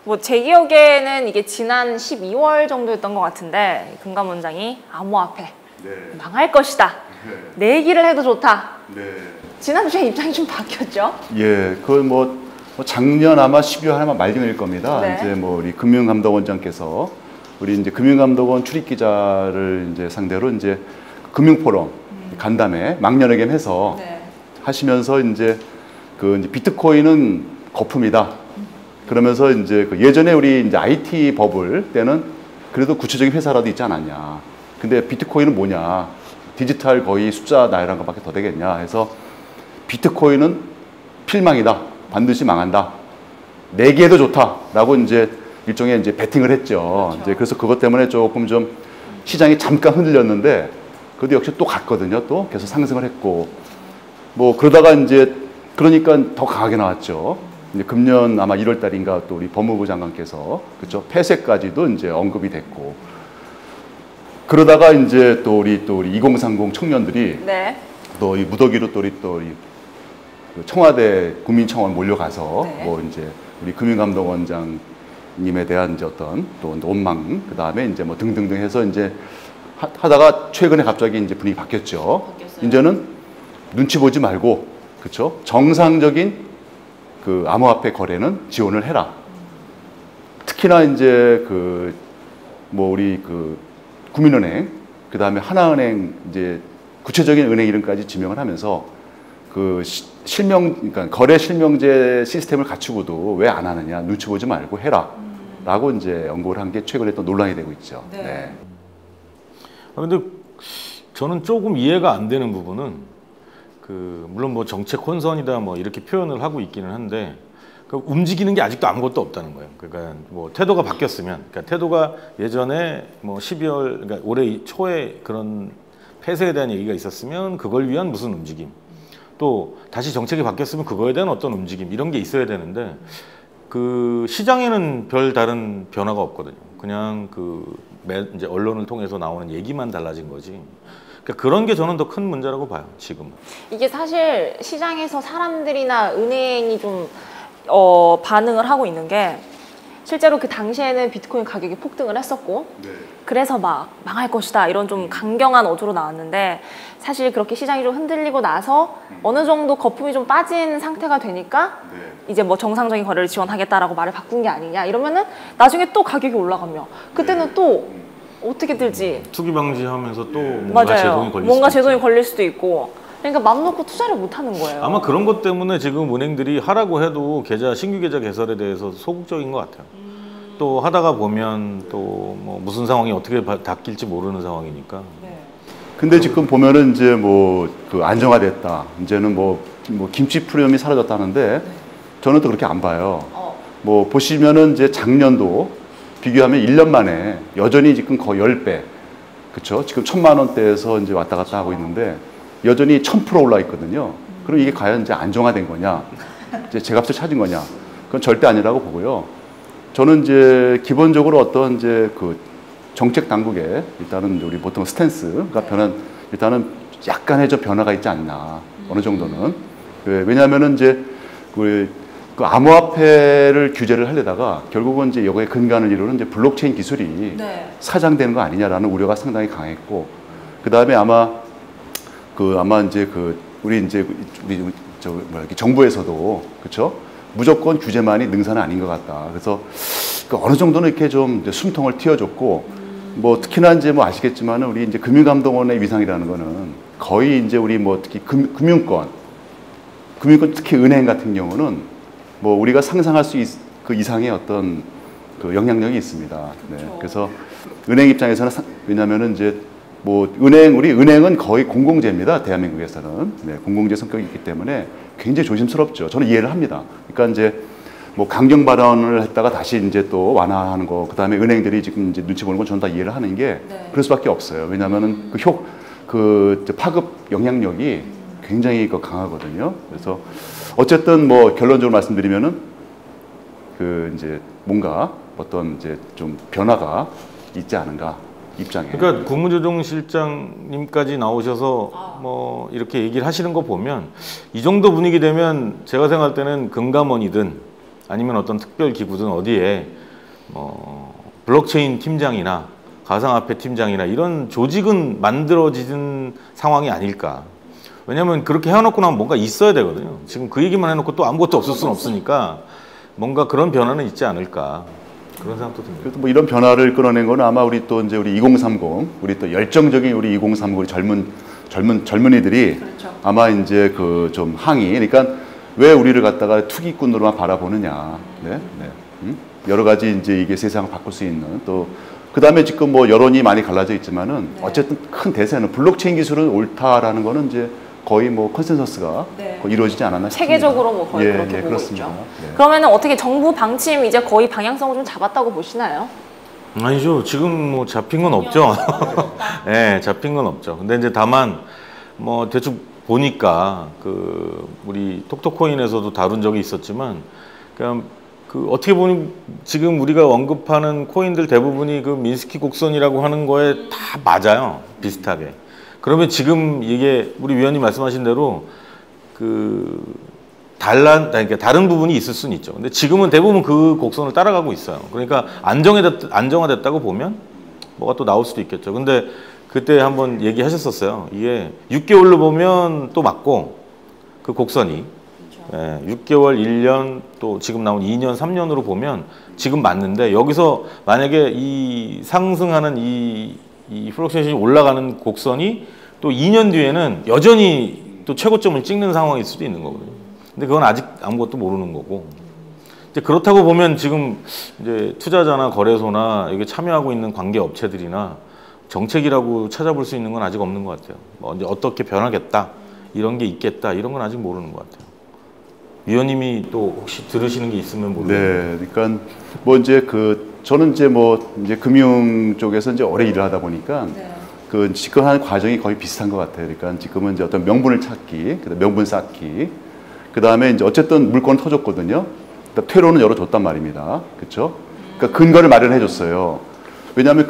뭐 제 기억에는 이게 지난 12월 정도였던 것 같은데 금감원장이 암호화폐 망할 것이다. 내기를 해도 좋다. 지난주에 입장이 좀 바뀌었죠? 예, 그 뭐 작년 아마 12월 말쯤일 겁니다. 이제 뭐 우리 금융감독원장께서 우리 이제 금융감독원 출입기자를 이제 상대로 이제 금융포럼 간담회 막연하게해서 하시면서 이제 그 이제 비트코인은 거품이다. 그러면서 이제 그 예전에 우리 이제 IT 버블 때는 그래도 구체적인 회사라도 있지 않았냐. 근데 비트코인은 뭐냐. 디지털 거의 숫자 나열한 것밖에 더 되겠냐 해서 비트코인은 필망이다. 반드시 망한다. 내기해도 좋다라고 이제 일종의 이제 베팅을 했죠. 그렇죠. 이제 그래서 그것 때문에 조금 좀 시장이 잠깐 흔들렸는데 그래도 역시 또 갔거든요. 또 계속 상승을 했고 뭐 그러다가 이제 그러니까 더 강하게 나왔죠. 이제 금년 아마 1월 달인가 또 우리 법무부 장관께서 그렇죠. 폐쇄까지도 이제 언급이 됐고 그러다가 이제 또 우리 2030 청년들이 또 이 무더기로 또 우리 청와대 국민청원 몰려가서 뭐 이제 우리 금융감독원장님에 대한 이제 어떤 또 원망 그 다음에 이제 뭐 등등등 해서 이제 하다가 최근에 갑자기 이제 분위기 바뀌었죠. 이제는 눈치 보지 말고 그렇죠. 정상적인 그 암호화폐 거래는 지원을 해라. 특히나 이제 그 뭐 우리 그 국민은행 그 다음에 하나은행 이제 구체적인 은행 이름까지 지명을 하면서 그 그러니까 거래 실명제 시스템을 갖추고도 왜 안 하느냐 눈치 보지 말고 해라라고 이제 언급을 한 게 최근에 또 논란이 되고 있죠. 근데 저는 조금 이해가 안 되는 부분은 그 물론 뭐 정책 혼선이다 뭐 이렇게 표현을 하고 있기는 한데 그 움직이는 게 아직도 아무것도 없다는 거예요. 그러니까 뭐 태도가 바뀌었으면, 그러니까 태도가 예전에 뭐 12월 그러니까 올해 초에 그런 폐쇄에 대한 얘기가 있었으면 그걸 위한 무슨 움직임, 또 다시 정책이 바뀌었으면 그거에 대한 어떤 움직임 이런 게 있어야 되는데 그 시장에는 별 다른 변화가 없거든요. 그냥 이제 언론을 통해서 나오는 얘기만 달라진 거지. 그러니까 그런 게 저는 더 큰 문제라고 봐요, 지금은. 이게 사실 시장에서 사람들이나 은행이 좀 반응을 하고 있는 게 실제로 그 당시에는 비트코인 가격이 폭등을 했었고 그래서 막 망할 것이다 이런 좀 강경한 어조로 나왔는데 사실 그렇게 시장이 좀 흔들리고 나서 어느 정도 거품이 좀 빠진 상태가 되니까 이제 뭐 정상적인 거래를 지원하겠다라고 말을 바꾼 게 아니냐 이러면은 나중에 또 가격이 올라가며 그때는 또 어떻게 될지 투기 방지하면서 또 뭔가 제동이 걸릴 뭔가 제동이 걸릴 수도 있고 그러니까 맘 놓고 투자를 못 하는 거예요. 아마 그런 것 때문에 지금 은행들이 하라고 해도 신규 계좌 개설에 대해서 소극적인 것 같아요. 또 하다가 보면 또 뭐 무슨 상황이 어떻게 바뀔지 모르는 상황이니까. 근데 지금 보면은 이제 뭐 그 안정화됐다. 이제는 뭐 김치 프리미엄이 사라졌다는데 저는 또 그렇게 안 봐요. 뭐 보시면은 이제 작년도 비교하면 1년 만에 여전히 지금 거의 10배. 그렇죠? 지금 1,000만 원대에서 이제 왔다 갔다 하고 있는데 여전히 1000% 올라 있거든요. 그럼 이게 과연 이제 안정화된 거냐? 이제 제값을 찾은 거냐? 그건 절대 아니라고 보고요. 저는 이제 기본적으로 어떤 이제 그 정책 당국에 일단은 우리 보통 스탠스가 일단은 약간의 좀 변화가 있지 않나. 어느 정도는. 왜냐하면은 이제 그 암호화폐를 규제를 하려다가 결국은 이제 여기에 근간을 이루는 이제 블록체인 기술이 사장되는 거 아니냐라는 우려가 상당히 강했고 그 다음에 아마 이제 우리 정부에서도 그렇죠 무조건 규제만이 능사는 아닌 것 같다. 그래서 어느 정도는 이렇게 좀 이제 숨통을 틔워줬고 뭐 특히나 이제 뭐 아시겠지만 우리 이제 금융감독원의 위상이라는 거는 거의 이제 우리 뭐 특히 금융권 특히 은행 같은 경우는 뭐 우리가 상상할 수 그 이상의 어떤 그 영향력이 있습니다. 그래서 은행 입장에서는 왜냐하면은 이제 뭐 우리 은행은 거의 공공재입니다. 대한민국에서는 공공재 성격이 있기 때문에 굉장히 조심스럽죠. 저는 이해를 합니다. 그러니까 이제 뭐 강경 발언을 했다가 다시 이제 또 완화하는 거, 그 다음에 은행들이 지금 이제 눈치 보는 건 저는 다 이해를 하는 게 그럴 수밖에 없어요. 왜냐하면은 그 파급 영향력이 굉장히 강하거든요. 그래서 어쨌든 뭐 결론적으로 말씀드리면은 그 이제 뭔가 어떤 이제 좀 변화가 있지 않은가. 입장에. 그러니까 국무조정실장님까지 나오셔서 뭐 이렇게 얘기를 하시는 거 보면 이 정도 분위기 되면 제가 생각할 때는 금감원이든 아니면 어떤 특별 기구든 어디에 블록체인 팀장이나 가상화폐 팀장이나 이런 조직은 만들어지는 상황이 아닐까. 왜냐하면 그렇게 해놓고 나면 뭔가 있어야 되거든요. 지금 그 얘기만 해놓고 또 아무것도 없을 수는 없으니까 뭔가 그런 변화는 있지 않을까. 그런 생각도 듭니다. 그래도 뭐 이런 변화를 끌어낸 거는 아마 우리 또 이제 우리 2030, 우리 또 열정적인 우리 2030 우리 젊은이들이 그렇죠. 아마 이제 그 좀 항의, 그러니까 왜 우리를 갖다가 투기꾼으로만 바라보느냐, 네, 네. 여러 가지 이제 이게 세상을 바꿀 수 있는 또 그 다음에 지금 뭐 여론이 많이 갈라져 있지만은 네. 어쨌든 큰 대세는 블록체인 기술은 옳다라는 거는 이제 거의 뭐 컨센서스가 네. 거의 이루어지지 않았나 싶습니다. 세계적으로 뭐 거의 그렇게 보고 그렇습니다. 있죠. 네. 그러면은 어떻게 정부 방침 이제 거의 방향성을 좀 잡았다고 보시나요? 아니죠. 지금 뭐 잡힌 건 없죠. 네, 잡힌 건 없죠. 근데 이제 다만 뭐 대충 보니까 그 우리 톡톡코인에서도 다룬 적이 있었지만 그냥 그 어떻게 보면 지금 우리가 언급하는 코인들 대부분이 그 민스키 곡선이라고 하는 거에 다 맞아요. 비슷하게. 그러면 지금 이게 우리 위원님 말씀하신 대로 그 그러니까 다른 부분이 있을 수는 있죠. 근데 지금은 대부분 그 곡선을 따라가고 있어요. 그러니까 안정화됐다고 보면 뭐가 또 나올 수도 있겠죠. 근데 그때 한번 얘기하셨었어요. 이게 6개월로 보면 또 맞고 그 곡선이 예, 6개월, 1년 또 지금 나온 2년, 3년으로 보면 지금 맞는데 여기서 만약에 이 상승하는 이 플럭세이션이 올라가는 곡선이 또 2년 뒤에는 여전히 또 최고점을 찍는 상황일 수도 있는 거거든요. 근데 그건 아직 아무것도 모르는 거고. 이제 그렇다고 보면 지금 이제 투자자나 거래소나 여기 참여하고 있는 관계 업체들이나 정책이라고 찾아볼 수 있는 건 아직 없는 것 같아요. 뭐 이제 어떻게 변하겠다, 이런 게 있겠다, 이런 건 아직 모르는 것 같아요. 위원님이 또 혹시 들으시는 게 있으면 모르겠네요. 네, 그러니까 뭐 이제 저는 이제 뭐 이제 금융 쪽에서 이제 오래 일을 하다 보니까 네. 그 집권하는 과정이 거의 비슷한 것 같아요. 그러니까 지금은 이제 어떤 명분을 찾기, 그다음 명분 쌓기, 그 다음에 이제 어쨌든 물건을 터줬거든요. 그러니까 퇴로는 열어줬단 말입니다. 그렇죠? 그러니까 근거를 마련해줬어요. 왜냐하면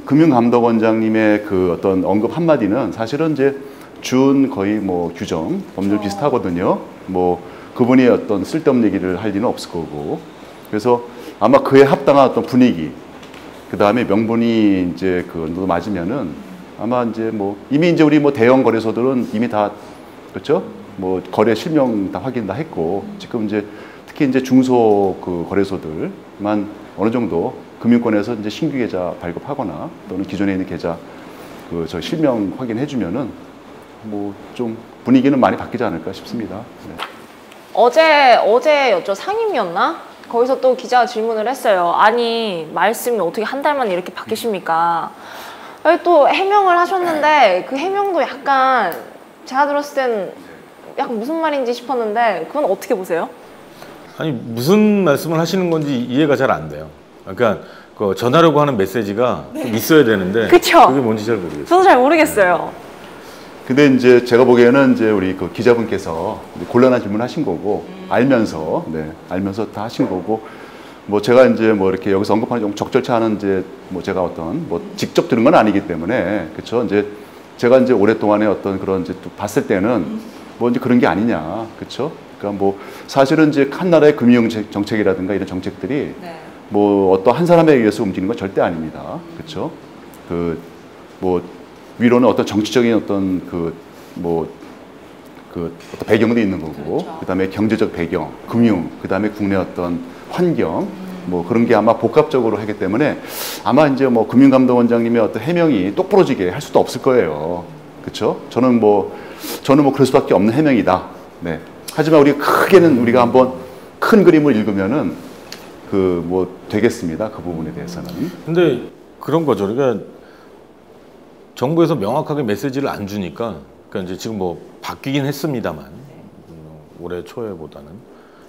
금융감독원장님의 그 어떤 언급 한마디는 사실은 이제 준 거의 뭐 규정, 법률 비슷하거든요. 뭐 그분이 어떤 쓸데없는 얘기를 할 리는 없을 거고. 그래서 아마 그에 합당한 어떤 분위기, 그 다음에 명분이 이제 그거 맞으면은 아마 이제 뭐 이미 이제 우리 뭐 대형 거래소들은 이미 다 그렇죠? 뭐 거래 실명 다 확인 다 했고 지금 이제 특히 이제 중소 그 거래소들만 어느 정도 금융권에서 이제 신규 계좌 발급하거나 또는 기존에 있는 계좌 저 실명 확인해주면은 뭐 좀 분위기는 많이 바뀌지 않을까 싶습니다. 네. 어제였죠. 상임이었나? 거기서 또 기자가 질문을 했어요. 아니 말씀이 어떻게 한 달 만에 이렇게 바뀌십니까? 또 해명을 하셨는데 그 해명도 약간 제가 들었을 땐 약간 무슨 말인지 싶었는데 그건 어떻게 보세요? 아니 무슨 말씀을 하시는 건지 이해가 잘 안 돼요. 그러니까 그 전하려고 하는 메시지가 네. 좀 있어야 되는데 그쵸? 그게 뭔지 잘 모르겠어요. 저도 잘 모르겠어요. 근데 이제 제가 보기에는 이제 우리 그 기자분께서 곤란한 질문을 하신 거고 알면서 다 하신 거고 뭐 제가 이제 뭐 이렇게 여기서 언급하는 좀 적절치 않은 이제 뭐 제가 어떤 뭐 직접 들은 건 아니기 때문에 그렇죠. 이제 제가 이제 오랫동안에 어떤 그런 이제 또 봤을 때는 뭐 이제 그런 게 아니냐 그렇죠. 그러니까 뭐 사실은 이제 한 나라의 금융 정책이라든가 이런 정책들이 네. 뭐 어떤 한 사람에 의해서 움직이는 건 절대 아닙니다. 그렇죠. 뭐 위로는 어떤 정치적인 어떤 어떤 배경도 있는 거고, 그렇죠. 그다음에 경제적 배경, 금융, 그다음에 국내 어떤 환경, 뭐 그런 게 아마 복합적으로 하기 때문에 아마 이제 뭐 금융감독원장님의 어떤 해명이 똑부러지게 할 수도 없을 거예요. 그렇죠? 저는 뭐 그럴 수밖에 없는 해명이다. 네. 하지만 우리가 한번 큰 그림을 읽으면은 뭐 되겠습니다. 그 부분에 대해서는. 근데 그런 거죠. 그러니까 정부에서 명확하게 메시지를 안 주니까, 그러니까 이제 지금 뭐 바뀌긴 했습니다만 올해 초에보다는.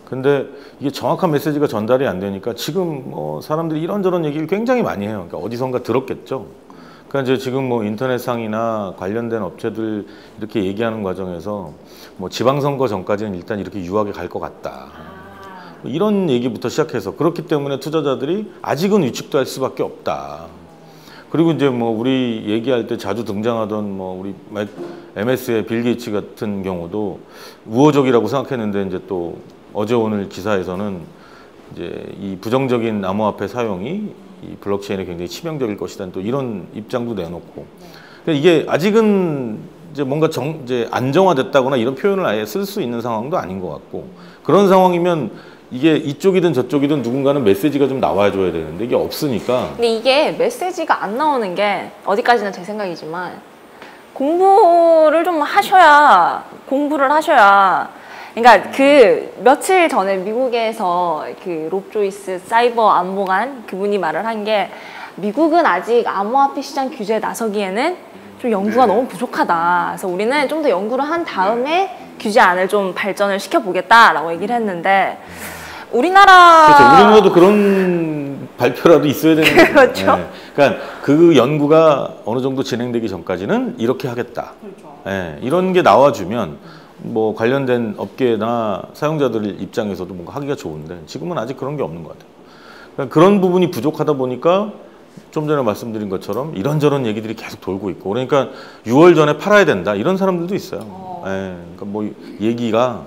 근데 이게 정확한 메시지가 전달이 안 되니까 지금 뭐 사람들이 이런저런 얘기를 굉장히 많이 해요. 그러니까 어디선가 들었겠죠. 그러니까 이제 지금 뭐 인터넷상이나 관련된 업체들 이렇게 얘기하는 과정에서 뭐 지방선거 전까지는 일단 이렇게 유하게 갈 것 같다. 이런 얘기부터 시작해서 그렇기 때문에 투자자들이 아직은 위축도 할 수밖에 없다. 그리고 이제 뭐 우리 얘기할 때 자주 등장하던 뭐 우리 MS의 빌 게이츠 같은 경우도 우호적이라고 생각했는데 이제 또 어제 오늘 기사에서는 이제 이 부정적인 암호화폐 사용이 이 블록체인에 굉장히 치명적일 것이다. 또 이런 입장도 내놓고. 그러니까 이게 아직은 이제 뭔가 이제 안정화됐다거나 이런 표현을 아예 쓸 수 있는 상황도 아닌 것 같고, 그런 상황이면 이게 이쪽이든 저쪽이든 누군가는 메시지가 좀 나와줘야 되는데 이게 없으니까. 근데 이게 메시지가 안 나오는 게 어디까지나 제 생각이지만 공부를 좀 하셔야 그러니까 그 며칠 전에 미국에서 그 롭 조이스 사이버 안보관 그분이 말을 한 게, 미국은 아직 암호화폐 시장 규제에 나서기에는 좀 연구가 너무 부족하다. 그래서 우리는 좀 더 연구를 한 다음에 규제안을 좀 발전을 시켜보겠다라고 얘기를 했는데, 우리나라 그렇죠. 우리나라도 그런 발표라도 있어야 되는 거죠. 그렇죠. 네. 그러니까 그 연구가 어느 정도 진행되기 전까지는 이렇게 하겠다. 그렇죠. 네. 이런 게 나와주면 뭐 관련된 업계나 사용자들 입장에서도 뭔가 하기가 좋은데, 지금은 아직 그런 게 없는 것 같아요. 그러니까 그런 부분이 부족하다 보니까 좀 전에 말씀드린 것처럼 이런저런 얘기들이 계속 돌고 있고, 그러니까 6월 전에 팔아야 된다 이런 사람들도 있어요. 네. 그러니까 뭐 얘기가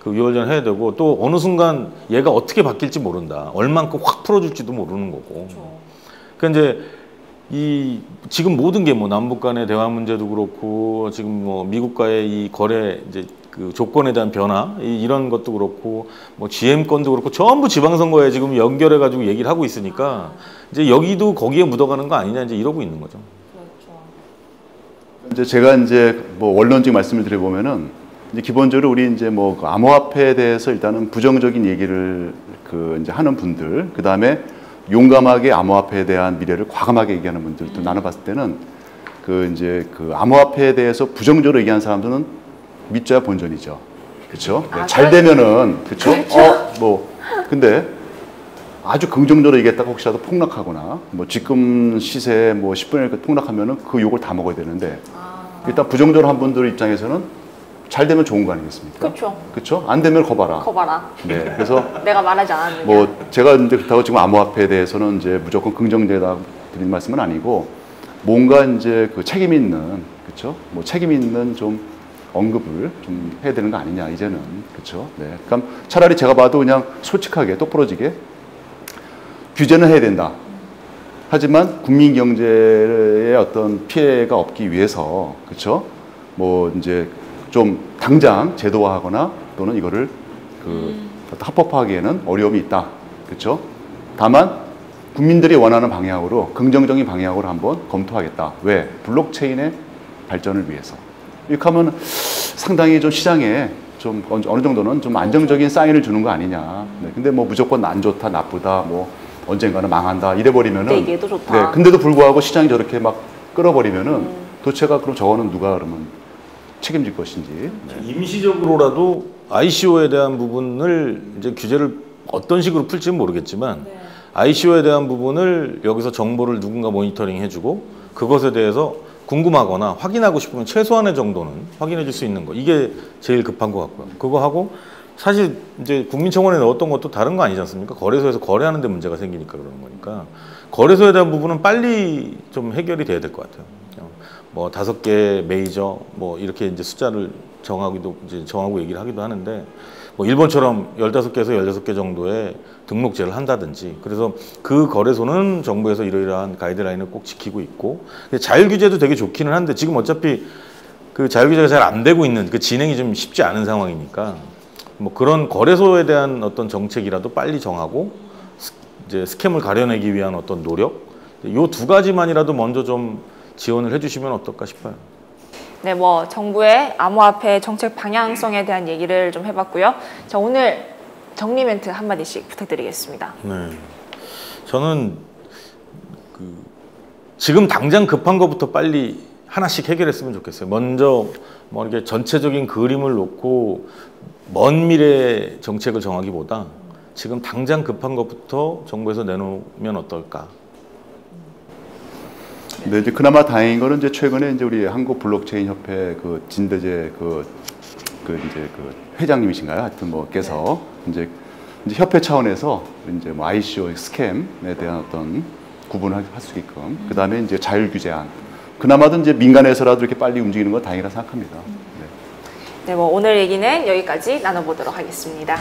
그 6월 전에 해야 되고, 또 어느 순간 얘가 어떻게 바뀔지 모른다. 얼만큼 확 풀어줄지도 모르는 거고. 그렇죠. 그러니까 이제 이 지금 모든 게 뭐 남북 간의 대화 문제도 그렇고, 지금 뭐 미국과의 이 거래 이제 그 조건에 대한 변화 이런 것도 그렇고, 뭐 GM 건도 그렇고 전부 지방선거에 지금 연결해 가지고 얘기를 하고 있으니까 이제 여기도 거기에 묻어가는 거 아니냐 이제 이러고 있는 거죠. 그렇죠. 이제 제가 이제 뭐 원론적 말씀을 드려보면은, 이제 기본적으로 우리 이제 뭐 암호화폐에 대해서 일단은 부정적인 얘기를 그 이제 하는 분들, 그 다음에 용감하게 암호화폐에 대한 미래를 과감하게 얘기하는 분들도 나눠봤을 때는, 그 이제 그 암호화폐에 대해서 부정적으로 얘기하는 사람들은 믿져야 본전이죠. 그렇죠? 네, 잘 되면은 그렇죠? 뭐 근데 아주 긍정적으로 얘기했다가 혹시라도 폭락하거나 뭐 지금 시세 뭐 10분의 1 폭락하면은 그 욕을 다 먹어야 되는데, 일단 부정적으로 한 분들 입장에서는 잘 되면 좋은 거 아니겠습니까? 그렇죠. 그렇죠? 안 되면 거봐라. 네. 그래서 내가 말하지 않았느냐. 뭐 제가 이제 그렇다고 지금 암호화폐에 대해서는 이제 무조건 긍정적이다 드리는 말씀은 아니고, 뭔가 이제 그 책임 있는, 그렇죠? 뭐 책임 있는 좀 언급을 좀 해야 되는 거 아니냐 이제는. 그렇죠? 네. 그러니까 차라리 제가 봐도 그냥 솔직하게 똑부러지게 규제는 해야 된다. 하지만 국민 경제에 어떤 피해가 없기 위해서, 그렇죠? 뭐 이제 좀 당장 제도화하거나 또는 이거를 그 합법화하기에는 어려움이 있다. 그렇죠? 다만 국민들이 원하는 방향으로, 긍정적인 방향으로 한번 검토하겠다. 왜? 블록체인의 발전을 위해서. 이렇게 하면 상당히 좀 시장에 좀 어느 정도는 좀 안정적인 사인을 주는 거 아니냐. 네. 근데 뭐 무조건 안 좋다, 나쁘다, 뭐 언젠가는 망한다 이래버리면은. 네, 얘도 좋다. 네. 근데도 불구하고 시장이 저렇게 막 끌어버리면은 도대체가 그럼 저거는 누가 그러면 책임질 것인지. 네. 임시적으로라도 ICO에 대한 부분을 이제 규제를 어떤 식으로 풀지는 모르겠지만, ICO에 대한 부분을 여기서 정보를 누군가 모니터링 해주고, 그것에 대해서 궁금하거나 확인하고 싶으면 최소한의 정도는 확인해 줄 수 있는 거, 이게 제일 급한 것 같고요. 그거 하고, 사실 이제 국민청원에 넣었던 것도 다른 거 아니지 않습니까? 거래소에서 거래하는 데 문제가 생기니까 그러는 거니까, 거래소에 대한 부분은 빨리 좀 해결이 돼야 될 것 같아요. 뭐 5개 메이저 뭐 이렇게 이제 숫자를 정하고 얘기를 하기도 하는데, 뭐 일본처럼 15개에서 16개 정도의 등록제를 한다든지, 그래서 그 거래소는 정부에서 이러이러한 가이드라인을 꼭 지키고 있고, 자율 규제도 되게 좋기는 한데 지금 어차피 그 자율 규제가 잘 안 되고 있는, 그 진행이 좀 쉽지 않은 상황이니까, 뭐 그런 거래소에 대한 어떤 정책이라도 빨리 정하고 이제 스캠을 가려내기 위한 어떤 노력, 요 2가지만이라도 먼저 좀 지원을 해주시면 어떨까 싶어요. 네, 뭐 정부의 암호화폐 정책 방향성에 대한 얘기를 좀 해봤고요. 자, 오늘 정리 멘트 한마디씩 부탁드리겠습니다. 네, 저는 지금 당장 급한 것부터 빨리 하나씩 해결했으면 좋겠어요. 먼저 뭐 이렇게 전체적인 그림을 놓고 먼 미래 정책을 정하기보다 지금 당장 급한 것부터 정부에서 내놓으면 어떨까. 근데 이제 그나마 다행인 거는 이제 최근에 이제 우리 한국 블록체인 협회 그 진대재 이제 그 회장님이신가요? 하여튼 뭐께서 이제 협회 차원에서 이제 뭐 ICO 스캠에 대한 어떤 구분을 할 수 있게끔, 그 다음에 이제 자율 규제안, 그나마도 이제 민간에서라도 이렇게 빨리 움직이는 건 다행이라 생각합니다. 네, 뭐 오늘 얘기는 여기까지 나눠보도록 하겠습니다.